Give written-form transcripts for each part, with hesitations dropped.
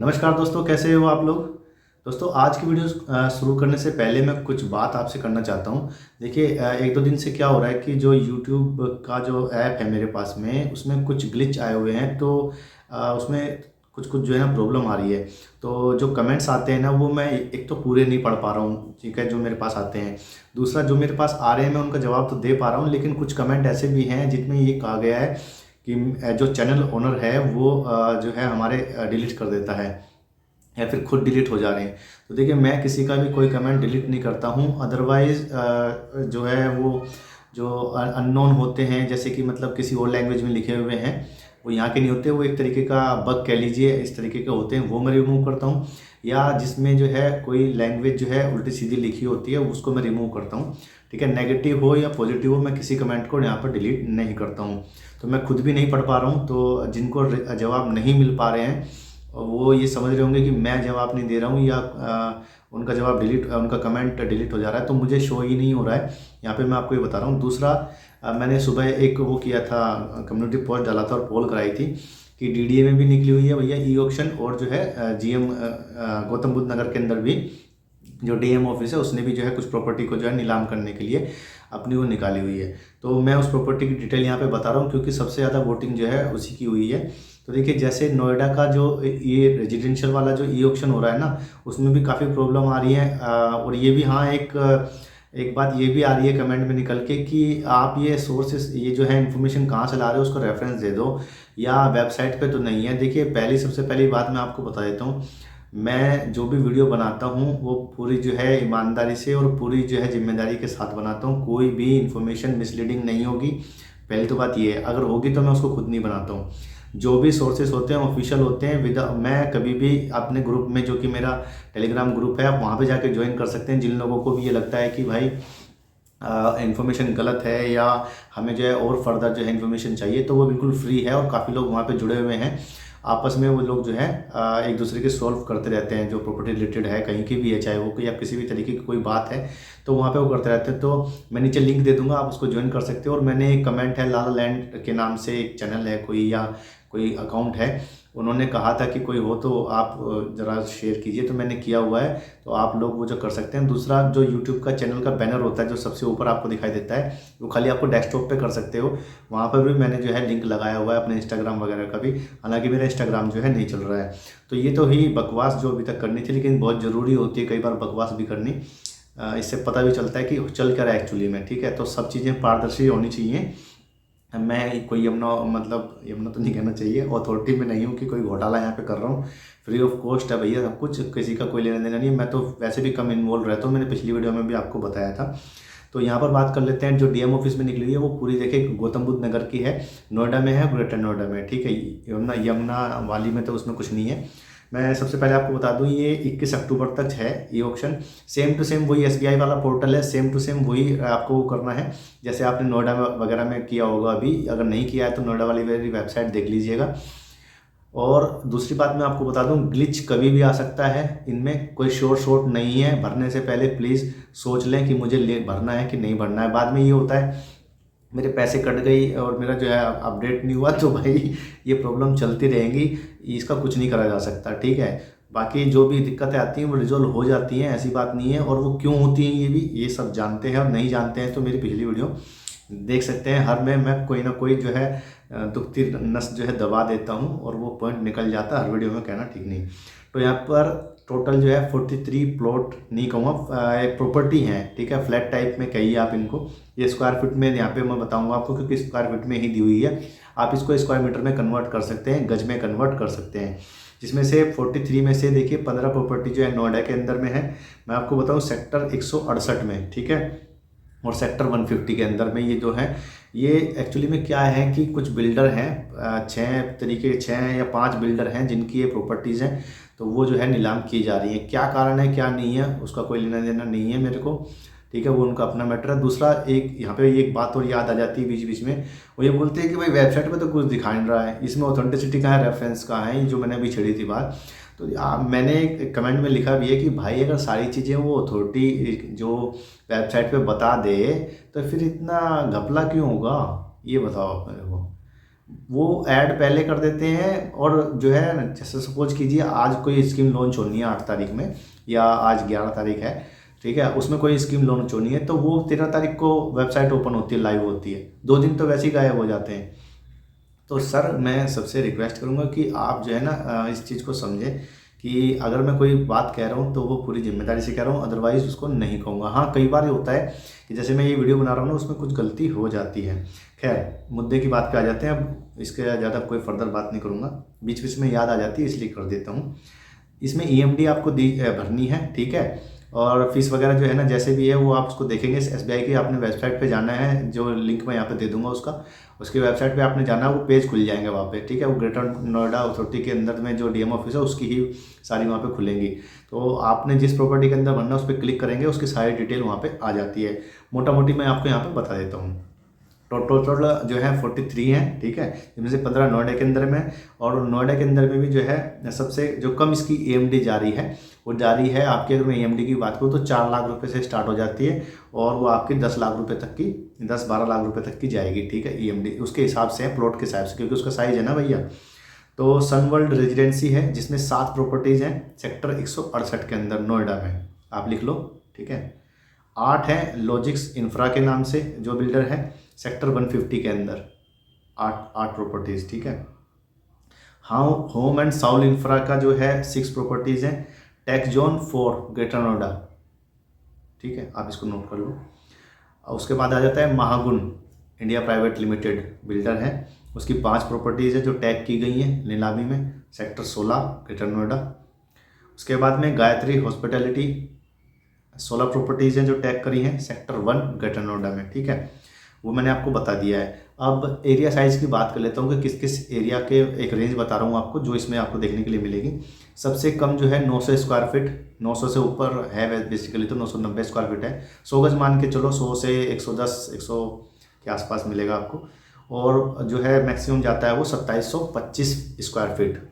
नमस्कार दोस्तों, कैसे हो आप लोग। दोस्तों, आज की वीडियो शुरू करने से पहले मैं कुछ बात आपसे करना चाहता हूँ। देखिए, एक दो दिन से क्या हो रहा है कि जो यूट्यूब का जो ऐप है मेरे पास में, उसमें कुछ ग्लिच आए हुए हैं। तो उसमें कुछ कुछ जो है ना प्रॉब्लम आ रही है। तो जो कमेंट्स आते हैं ना, वो मैं एक तो पूरे नहीं पढ़ पा रहा हूँ, ठीक है, जो मेरे पास आते हैं। दूसरा, जो मेरे पास आ रहे हैं मैं उनका जवाब तो दे पा रहा हूँ, लेकिन कुछ कमेंट ऐसे भी हैं जिनमें ये कहा गया है कि जो चैनल ओनर है वो जो है हमारे डिलीट कर देता है या फिर खुद डिलीट हो जा रहे हैं। तो देखिए, मैं किसी का भी कोई कमेंट डिलीट नहीं करता हूँ। अदरवाइज़ जो है वो जो अननोन होते हैं, जैसे कि मतलब किसी और लैंग्वेज में लिखे हुए हैं, वो यहाँ के नहीं होते, वो एक तरीके का बग कह लीजिए, इस तरीके के होते हैं, वो मैं रिमूव करता हूँ। या जिसमें जो है कोई लैंग्वेज जो है उल्टी सीधी लिखी होती है, उसको मैं रिमूव करता हूँ। ठीक है, नेगेटिव हो या पॉजिटिव हो, मैं किसी कमेंट को यहाँ पर डिलीट नहीं करता हूँ। तो मैं खुद भी नहीं पढ़ पा रहा हूँ, तो जिनको जवाब नहीं मिल पा रहे हैं वो ये समझ रहे होंगे कि मैं जवाब नहीं दे रहा हूँ, या उनका जवाब डिलीट, उनका कमेंट डिलीट हो जा रहा है, तो मुझे शो ही नहीं हो रहा है। यहाँ पे मैं आपको ये बता रहा हूँ। दूसरा, मैंने सुबह एक वो किया था, कम्युनिटी पोस्ट डाला था और पोल कराई थी कि डीडीए में भी निकली हुई है भैया ई ऑक्शन, और जो है जीएम गौतम बुद्ध नगर के अंदर भी जो डीएम ऑफिस है उसने भी जो है कुछ प्रॉपर्टी को जो है नीलाम करने के लिए अपनी वो निकाली हुई है। तो मैं उस प्रॉपर्टी की डिटेल यहाँ पे बता रहा हूँ, क्योंकि सबसे ज़्यादा वोटिंग जो है उसी की हुई है। तो देखिए, जैसे नोएडा का जो ये रेजिडेंशियल वाला जो ई ऑक्शन हो रहा है ना, उसमें भी काफ़ी प्रॉब्लम आ रही है। और ये भी, हाँ, एक बात ये भी आ रही है कमेंट में निकल के कि आप ये सोर्सेस, ये जो है इन्फॉर्मेशन कहाँ से ला रहे हो, उसको रेफरेंस दे दो, या वेबसाइट पे तो नहीं है। देखिए, सबसे पहली बात मैं आपको बता देता हूँ, मैं जो भी वीडियो बनाता हूँ वो पूरी जो है ईमानदारी से और पूरी जो है जिम्मेदारी के साथ बनाता हूँ। कोई भी इन्फॉर्मेशन मिसलीडिंग नहीं होगी। पहली तो बात ये है, अगर होगी तो मैं उसको खुद नहीं बनाता हूँ। जो भी सोर्सेस होते हैं ऑफिशियल होते हैं। मैं कभी भी अपने ग्रुप में, जो कि मेरा टेलीग्राम ग्रुप है, आप वहाँ पे जाके ज्वाइन कर सकते हैं। जिन लोगों को भी ये लगता है कि भाई इन्फॉर्मेशन गलत है, या हमें जो है और फर्दर जो है इन्फॉर्मेशन चाहिए, तो वो बिल्कुल फ्री है और काफ़ी लोग वहाँ पे जुड़े हुए हैं। आपस में वो लोग जो है एक दूसरे के सॉल्व करते रहते हैं, जो प्रॉपर्टी रिलेटेड है, कहीं की भी है, चाहे वो या किसी भी तरीके की कोई बात है, तो वहाँ पे वो करते रहते हैं। तो मैं नीचे लिंक दे दूंगा, आप उसको ज्वाइन कर सकते हो। और मैंने एक कमेंट है, लाला लैंड के नाम से एक चैनल है कोई, या कोई अकाउंट है, उन्होंने कहा था कि कोई हो तो आप ज़रा शेयर कीजिए, तो मैंने किया हुआ है। तो आप लोग वो जो कर सकते हैं। दूसरा, जो यूट्यूब का चैनल का बैनर होता है जो सबसे ऊपर आपको दिखाई देता है, वो खाली आपको डेस्कटॉप पे कर सकते हो। वहाँ पर भी मैंने जो है लिंक लगाया हुआ है अपने इंस्टाग्राम वगैरह का भी। हालांकि मेरा इंस्टाग्राम जो है नहीं चल रहा है। तो ये तो ही बकवास जो अभी तक करनी थी, लेकिन बहुत ज़रूरी होती है कई बार बकवास भी करनी। इससे पता भी चलता है कि चल क्या रहा है एक्चुअली में। ठीक है, तो सब चीज़ें पारदर्शी होनी चाहिए। मैं कोई यमुना, मतलब यमुना तो नहीं कहना चाहिए, अथॉरिटी में नहीं हूँ कि कोई घोटाला यहाँ पे कर रहा हूँ। फ्री ऑफ कॉस्ट है भैया सब कुछ, किसी का कोई लेना देना नहीं है। मैं तो वैसे भी कम इन्वॉल्व रहता हूँ, मैंने पिछली वीडियो में भी आपको बताया था। तो यहाँ पर बात कर लेते हैं। जो डीएम ऑफिस में निकली हुई है वो पूरी देखिए गौतम बुद्ध नगर की है, नोएडा में है, ग्रेटर नोएडा में। ठीक है, यमुना यमुना वाली में तो उसमें कुछ नहीं है। मैं सबसे पहले आपको बता दूं, ये 21 अक्टूबर तक है ये ऑप्शन। सेम टू सेम वही एसबीआई वाला पोर्टल है, सेम टू सेम वही आपको वो करना है जैसे आपने नोएडा वगैरह में किया होगा। अभी अगर नहीं किया है तो नोएडा वाली मेरी वेबसाइट देख लीजिएगा। और दूसरी बात मैं आपको बता दूं, ग्लिच कभी भी आ सकता है, इनमें कोई शोर शॉर्ट नहीं है। भरने से पहले प्लीज़ सोच लें कि मुझे ले भरना है कि नहीं भरना है। बाद में ये होता है मेरे पैसे कट गई और मेरा जो है अपडेट नहीं हुआ, तो भाई ये प्रॉब्लम चलती रहेंगी, इसका कुछ नहीं करा जा सकता। ठीक है, बाकी जो भी दिक्कतें आती हैं वो रिजॉल्व हो जाती हैं, ऐसी बात नहीं है। और वो क्यों होती हैं ये सब जानते हैं, और नहीं जानते हैं तो मेरी पिछली वीडियो देख सकते हैं। हर में मैं कोई ना कोई जो है दुखती नस जो है दबा देता हूँ, और वो पॉइंट निकल जाता है हर वीडियो में, कहना ठीक नहीं। तो यहाँ पर टोटल जो है 43 प्लॉट नहीं कहूँगा, एक प्रॉपर्टी है। ठीक है, फ्लैट टाइप में कहिए आप इनको। ये स्क्वायर फीट में यहाँ पे मैं बताऊंगा आपको, क्योंकि स्क्वायर फीट में ही दी हुई है। आप इसको स्क्वायर मीटर में कन्वर्ट कर सकते हैं, गज में कन्वर्ट कर सकते हैं। जिसमें से 43 में से देखिए 15 प्रॉपर्टी जो है नोएडा के अंदर में है। मैं आपको बताऊँ सेक्टर 168 में। ठीक है, और सेक्टर 150 के अंदर में ये जो है, ये एक्चुअली में क्या है कि कुछ बिल्डर हैं, छः या पांच बिल्डर हैं जिनकी ये प्रॉपर्टीज़ हैं। तो वो जो है नीलाम की जा रही है। क्या कारण है क्या नहीं है उसका कोई लेना देना नहीं है मेरे को। ठीक है, वो उनका अपना मैटर है। दूसरा, एक यहाँ पे एक बात और याद आ जाती है बीच बीच में, वो ये बोलते हैं कि भाई वेबसाइट पे तो कुछ दिखा नहीं रहा है, इसमें ऑथेंटिसिटी का है, रेफरेंस का है, ये जो मैंने अभी छेड़ी थी बात। तो मैंने एक कमेंट में लिखा भी है कि भाई अगर सारी चीज़ें वो अथॉरिटी जो वेबसाइट पे बता दे, तो फिर इतना घपला क्यों होगा, ये बताओ आप मेरे को। वो ऐड पहले कर देते हैं। और जो है जैसे सपोज कीजिए आज कोई स्कीम लॉन्च होनी है 8 तारीख में, या आज 11 तारीख है, ठीक है, उसमें कोई स्कीम लॉन्च होनी है, तो वो 13 तारीख को वेबसाइट ओपन होती है, लाइव होती है, 2 दिन तो वैसे ही गायब हो जाते हैं। तो सर मैं सबसे रिक्वेस्ट करूँगा कि आप जो है ना इस चीज़ को समझें कि अगर मैं कोई बात कह रहा हूँ तो वो पूरी जिम्मेदारी से कह रहा हूँ, अदरवाइज़ उसको नहीं कहूँगा। हाँ, कई बार ये होता है कि जैसे मैं ये वीडियो बना रहा हूँ ना, उसमें कुछ गलती हो जाती है। खैर, मुद्दे की बात पे आ जाते हैं। अब इसके ज़्यादा कोई फर्दर बात नहीं करूँगा, बीच बीच में याद आ जाती है इसलिए कर देता हूँ। इसमें ईएमडी आपको भरनी है, ठीक है। और फीस वगैरह जो है ना जैसे भी है वो आप उसको देखेंगे। एसबीआई की आपने वेबसाइट पे जाना है, जो लिंक मैं यहाँ पे दे दूंगा उसका, उसकी वेबसाइट पे आपने जाना है, वो पेज खुल जाएंगे वहाँ पे, ठीक है। वो ग्रेटर नोएडा अथॉरिटी के अंदर में जो डीएम ऑफिस है उसकी ही सारी वहाँ पे खुलेंगी। तो आपने जिस प्रॉपर्टी के अंदर भरना है उस पर क्लिक करेंगे, उसकी सारी डिटेल वहाँ पे आ जाती है। मोटा मोटी मैं आपको यहाँ पे बता देता हूँ। टोटल जो है 43 हैं, ठीक है, जिनमें से 15 नोएडा के अंदर में, और नोएडा के अंदर में भी जो है सबसे जो कम इसकी ईएमडी जारी है, वो जारी है आपकी, अगर मैं ईएमडी की बात करूँ तो 4 लाख रुपए से स्टार्ट हो जाती है, और वो आपकी 10 लाख रुपए तक की, 10-12 लाख रुपए तक की जाएगी, ठीक है। ईएमडी उसके हिसाब से है, प्लॉट के हिसाब से, क्योंकि उसका साइज है ना भैया। तो सनवर्ल्ड रेजिडेंसी है जिसमें 7 प्रॉपर्टीज़ हैं सेक्टर 168 के अंदर नोएडा में, आप लिख लो, ठीक है। 8 है लॉजिक्स इंफ्रा के नाम से जो बिल्डर है सेक्टर 150 के अंदर, 8 प्रॉपर्टीज़, ठीक है। हाँ, होम एंड साउल इंफ्रा का जो है 6 प्रॉपर्टीज़ हैं, टैक्स जोन 4 ग्रेटर नोएडा, ठीक है, आप इसको नोट कर लो। और उसके बाद आ जाता है महागुण इंडिया प्राइवेट लिमिटेड बिल्डर है, उसकी 5 प्रॉपर्टीज़ है जो टैग की गई हैं नीलामी में, सेक्टर 16 ग्रेटर नोएडा। उसके बाद में गायत्री हॉस्पिटैलिटी 16 प्रॉपर्टीज़ हैं जो टैग करी हैं सेक्टर 1 ग्रेटर नोएडा में, ठीक है, वो मैंने आपको बता दिया है। अब एरिया साइज़ की बात कर लेता हूँ कि किस किस एरिया के एक रेंज बता रहा हूँ आपको, जो इसमें आपको देखने के लिए मिलेगी। सबसे कम जो है 900 स्क्वायर फीट, 900 से ऊपर है बेसिकली तो 990 स्क्वायर फीट है। 100 गज मान के चलो, 100 से 110, 100 के आसपास मिलेगा आपको। और जो है मैक्सिमम जाता है वो 2725 स्क्वायर फीट,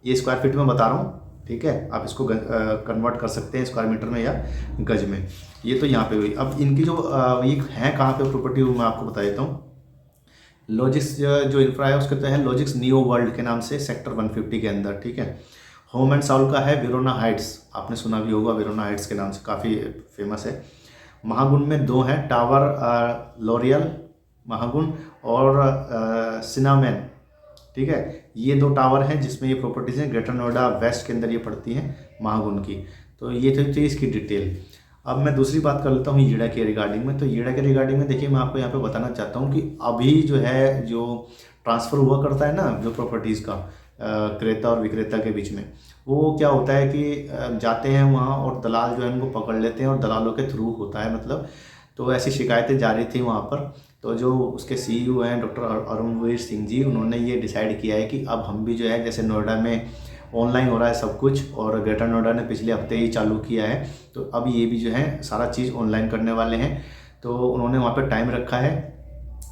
ये स्क्वायर फीट में बता रहा हूँ, ठीक है। आप इसको कन्वर्ट कर सकते हैं स्क्वायर मीटर में या गज में। ये तो यहाँ पे हुई। अब इनकी जो ये है कहाँ पे प्रॉपर्टी, मैं आपको बता देता हूँ। लॉजिक्स जो इंफ्रा है उसके तो है लॉजिक्स नियो वर्ल्ड के नाम से सेक्टर 150 के अंदर, ठीक है। होम एंड साउल का है वेरोना हाइट्स, आपने सुना भी होगा, वेरोना हाइट्स के नाम से काफ़ी फेमस है। महागुण में 2 हैं, टावर लॉरियल महागुण और सिनामेन, ठीक है। ये 2 टावर हैं जिसमें ये प्रॉपर्टीज़ हैं, ग्रेटर नोएडा वेस्ट के अंदर ये पड़ती हैं महागुण की। तो ये थी इसकी डिटेल। अब मैं दूसरी बात कर लेता हूँ येड़ा के रिगार्डिंग में। तो येड़ा के रिगार्डिंग में देखिए, मैं आपको यहाँ पे बताना चाहता हूँ कि अभी जो है जो ट्रांसफ़र हुआ करता है ना जो प्रॉपर्टीज़ का क्रेता और विक्रेता के बीच में, वो क्या होता है कि जाते हैं वहाँ और दलाल जो है उनको पकड़ लेते हैं, और दलालों के थ्रू होता है मतलब। तो ऐसी शिकायतें जारी थी वहाँ पर। तो जो उसके सीईओ हैं डॉक्टर अरुणवीर सिंह जी, उन्होंने ये डिसाइड किया है कि अब हम भी जो है, जैसे नोएडा में ऑनलाइन हो रहा है सब कुछ, और ग्रेटर नोएडा ने पिछले हफ्ते ही चालू किया है, तो अब ये भी जो है सारा चीज़ ऑनलाइन करने वाले हैं। तो उन्होंने वहाँ पे टाइम रखा है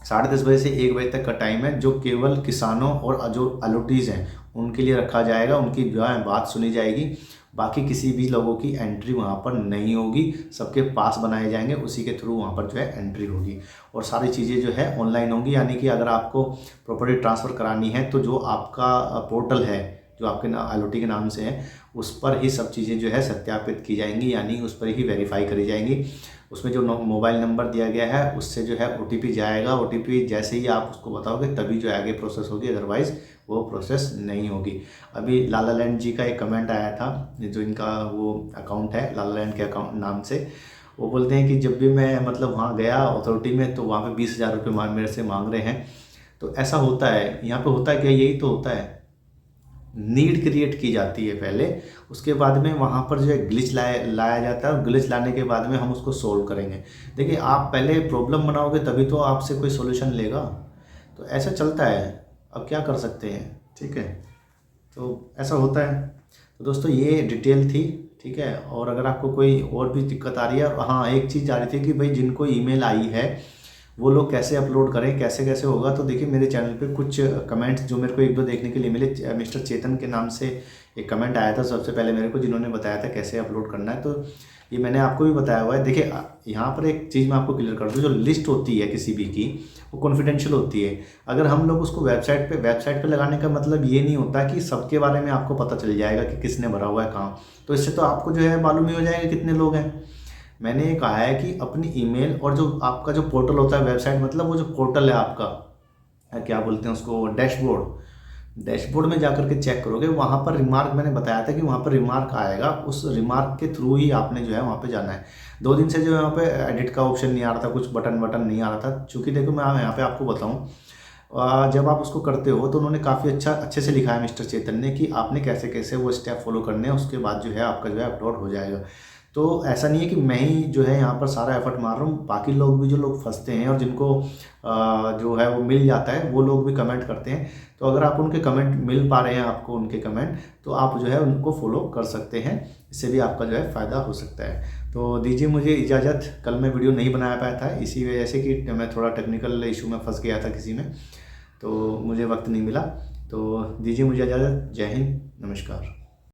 10:30 बजे से 1 बजे तक का टाइम है, जो केवल किसानों और जो अलॉटीज़ हैं उनके लिए रखा जाएगा, उनकी जो है बात सुनी जाएगी। बाकी किसी भी लोगों की एंट्री वहाँ पर नहीं होगी, सबके पास बनाए जाएंगे, उसी के थ्रू वहाँ पर जो है एंट्री होगी, और सारी चीज़ें जो है ऑनलाइन होंगी। यानी कि अगर आपको प्रॉपर्टी ट्रांसफ़र करानी है तो जो आपका पोर्टल है जो आपके अलॉटी के नाम से है, उस पर ही सब चीज़ें जो है सत्यापित की जाएंगी, यानी उस पर ही वेरीफाई करी जाएंगी। उसमें जो मोबाइल नंबर दिया गया है उससे जो है ओटीपी जाएगा, ओटीपी जैसे ही आप उसको बताओगे तभी जो आगे प्रोसेस होगी, अदरवाइज़ वो प्रोसेस नहीं होगी। अभी लाला लैंड जी का एक कमेंट आया था, जो इनका वो अकाउंट है लाला लैंड के अकाउंट नाम से, वो बोलते हैं कि जब भी मैं मतलब वहाँ गया अथॉरिटी में तो वहाँ पे 20,000 रुपये मेरे से मांग रहे हैं। तो ऐसा होता है, यहाँ पे होता है क्या, यही तो होता है, नीड क्रिएट की जाती है पहले, उसके बाद में वहाँ पर जो है ग्लिच लाया जाता है, और ग्लिच लाने के बाद में हम उसको सोल्व करेंगे। देखिए, आप पहले प्रॉब्लम बनाओगे तभी तो आपसे कोई सोल्यूशन लेगा, तो ऐसा चलता है। अब क्या कर सकते हैं, ठीक है, तो ऐसा होता है। तो दोस्तों ये डिटेल थी, ठीक है। और अगर आपको कोई और भी दिक्कत आ रही है, और हाँ एक चीज़ आ रही थी कि भाई जिनको ईमेल आई है वो लोग कैसे अपलोड करें, कैसे कैसे होगा। तो देखिए मेरे चैनल पे कुछ कमेंट्स जो मेरे को एक दो देखने के लिए मिले, मिस्टर चेतन के नाम से एक कमेंट आया था सबसे पहले मेरे को, जिन्होंने बताया था कैसे अपलोड करना है। तो ये मैंने आपको भी बताया हुआ है। देखिए यहाँ पर एक चीज़ मैं आपको क्लियर कर दूँ, जो लिस्ट होती है किसी भी की वो कॉन्फिडेंशियल होती है। अगर हम लोग उसको वेबसाइट पे लगाने का मतलब ये नहीं होता कि सबके बारे में आपको पता चल जाएगा कि किसने भरा हुआ है कहाँ। तो इससे तो आपको जो है मालूम ही हो जाएगा कितने लोग हैं। मैंने ये कहा है कि अपनी ईमेल और जो आपका जो पोर्टल होता है, वेबसाइट मतलब वो जो पोर्टल है आपका, क्या बोलते हैं उसको, डैशबोर्ड में जाकर के चेक करोगे, वहाँ पर रिमार्क मैंने बताया था कि वहाँ पर रिमार्क आएगा। उस रिमार्क के थ्रू ही आपने जो है वहाँ पे जाना है। 2 दिन से जो है वहाँ पे एडिट का ऑप्शन नहीं आ रहा था, कुछ बटन नहीं आ रहा था। चूँकि देखो मैं यहाँ पे आपको बताऊँ, जब आप उसको करते हो तो उन्होंने काफ़ी अच्छे से लिखा है मिस्टर चेतन ने कि आपने कैसे कैसे वो स्टेप फॉलो करने हैं, उसके बाद जो है आपका जो है अपलोड हो जाएगा। तो ऐसा नहीं है कि मैं ही जो है यहाँ पर सारा एफर्ट मार रहा हूँ, बाकी लोग भी जो लोग फंसते हैं और जिनको जो है वो मिल जाता है, वो लोग भी कमेंट करते हैं। तो अगर आप उनके कमेंट मिल पा रहे हैं आपको, उनके कमेंट, तो आप जो है उनको फॉलो कर सकते हैं। इससे भी आपका जो है फ़ायदा हो सकता है। तो दीजिए मुझे इजाज़त। कल मैं वीडियो नहीं बना पाया था इसी वजह से कि मैं थोड़ा टेक्निकल इशू में फंस गया था किसी में, तो मुझे वक्त नहीं मिला। तो दीजिए मुझे इजाज़त। जय हिंद, नमस्कार।